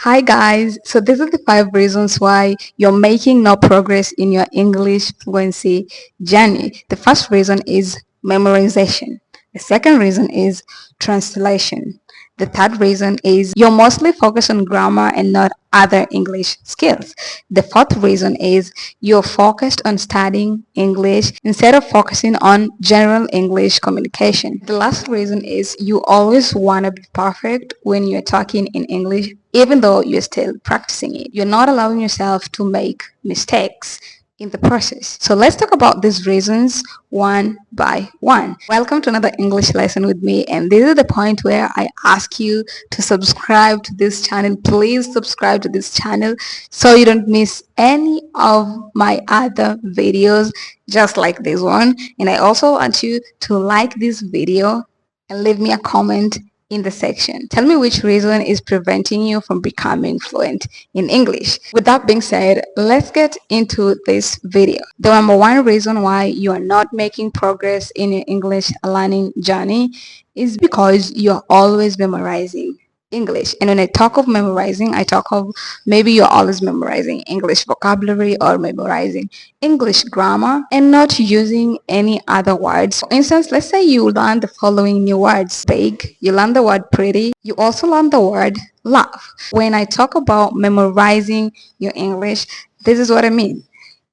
Hi guys, so these are the 5 reasons why you're making no progress in your English fluency journey. The first reason is memorization. The second reason is translation. The third reason is you're mostly focused on grammar and not other English skills. The fourth reason is you're focused on studying English instead of focusing on general English communication. The last reason is you always want to be perfect when you're talking in English, even though you're still practicing it. You're not allowing yourself to make mistakes in the process. So let's talk about these reasons one by one. Welcome to another English lesson with me, and this is the point where I ask you to subscribe to this channel. Please subscribe to this channel so you don't miss any of my other videos just like this one. And I also want you to like this video and leave me a comment in the section. Tell me which reason is preventing you from becoming fluent in English. With that being said, let's get into this video. The number one reason why you are not making progress in your English learning journey is because you're always memorizing English. And when I talk of memorizing, I talk of maybe you're always memorizing English vocabulary or memorizing English grammar and not using any other words. For instance, let's say you learn the following new words. Big, you learn the word pretty, you also learn the word love. When I talk about memorizing your English, this is what I mean.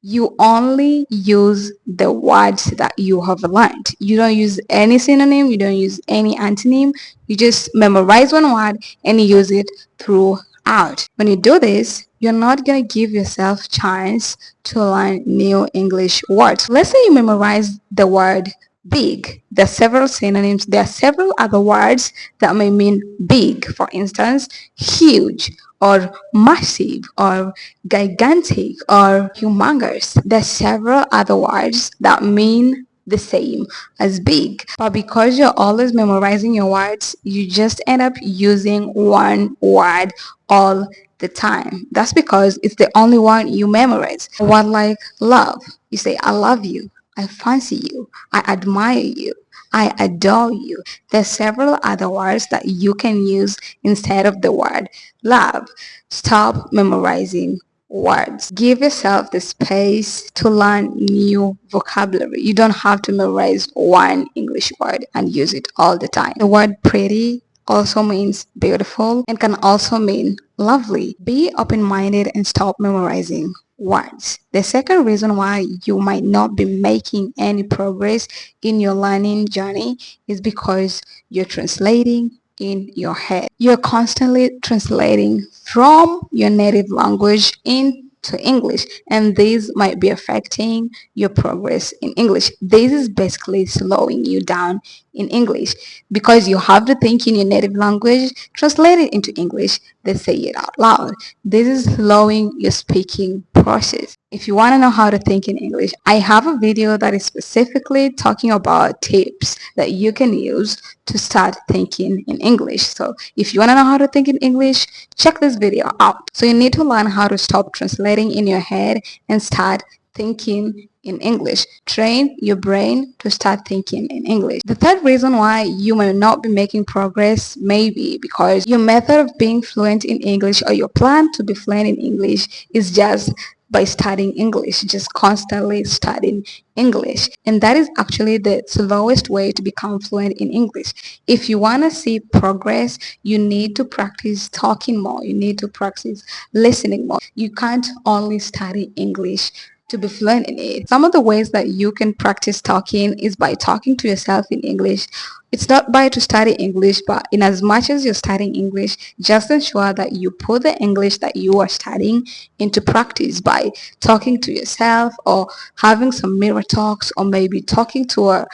You only use the words that you have learned. You don't use any synonym, you don't use any antonym. You just memorize one word and use it throughout. When you do this, you're not going to give yourself chance to learn new English words. Let's say you memorize the word big. There are several synonyms. There are several other words that may mean big. For instance, huge or massive or gigantic or humongous. There are several other words that mean the same as big. But because you're always memorizing your words, you just end up using one word all the time. That's because it's the only one you memorize. A word like love. You say, I love you. I fancy you. I admire you. I adore you. There's several other words that you can use instead of the word love. Stop memorizing words. Give yourself the space to learn new vocabulary. You don't have to memorize one English word and use it all the time. The word pretty also means beautiful and can also mean lovely. Be open-minded and stop memorizing words. The second reason why you might not be making any progress in your learning journey is because you're translating in your head. You're constantly translating from your native language into English, and this might be affecting your progress in English. This is basically slowing you down in English because you have to think in your native language, translate it into English, then say it out loud. This is slowing your speaking process. If you want to know how to think in English, I have a video that is specifically talking about tips that you can use to start thinking in English. So if you want to know how to think in English, check this video out. So you need to learn how to stop translating in your head and start thinking in English. Train your brain to start thinking in English. The third reason why you may not be making progress may be because your method of being fluent in English or your plan to be fluent in English is just by studying English, just constantly studying English. And that is actually the slowest way to become fluent in English. If you want to see progress, you need to practice talking more. You need to practice listening more. You can't only study English to be fluent in it. Some of the ways that you can practice talking is by talking to yourself in English. It's not by to study English, but in as much as you're studying English, just ensure that you put the English that you are studying into practice by talking to yourself or having some mirror talks or maybe talking to an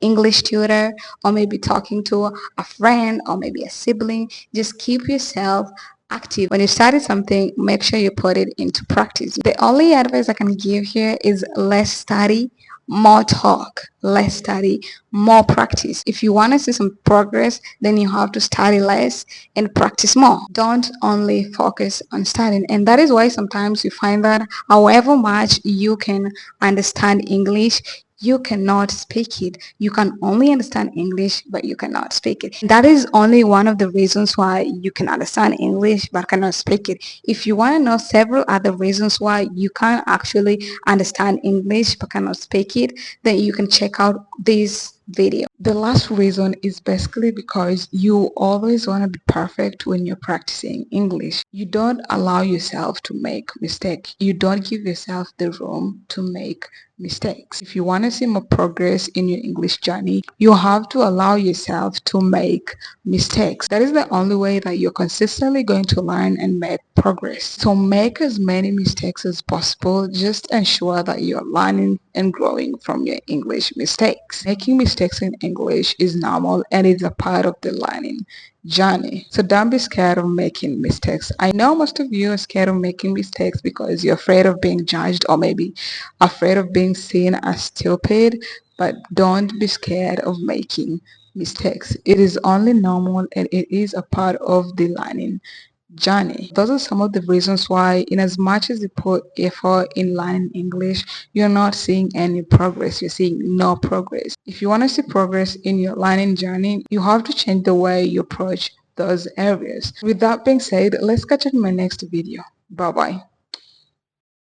English tutor or maybe talking to a friend or maybe a sibling. Just keep yourself active. When you study something, make sure you put it into practice. The only advice I can give here is less study, more talk. Less study, more practice. If you want to see some progress, then you have to study less and practice more. Don't only focus on studying. And that is why sometimes you find that however much you can understand English, you cannot speak it. You can only understand English, but you cannot speak it. That is only one of the reasons why you can understand English but cannot speak it. If you want to know several other reasons why you can't actually understand English but cannot speak it, then you can check out this video. The last reason is basically because you always want to be perfect when you're practicing English. You don't allow yourself to make mistakes. You don't give yourself the room to make mistakes. If you want to see more progress in your English journey, you have to allow yourself to make mistakes. That is the only way that you're consistently going to learn and make progress. So make as many mistakes as possible. Just ensure that you're learning and growing from your English mistakes. Making mistakes in English is normal and it's a part of the learning journey. So don't be scared of making mistakes. I know most of you are scared of making mistakes because you're afraid of being judged or maybe afraid of being seen as stupid, but don't be scared of making mistakes. It is only normal and it is a part of the learning journey. Those are some of the reasons why, in as much as you put effort in learning English, you're not seeing any progress. You're seeing no progress. If you want to see progress in your learning journey, you have to change the way you approach those areas. With that being said, let's catch up in my next video. Bye bye.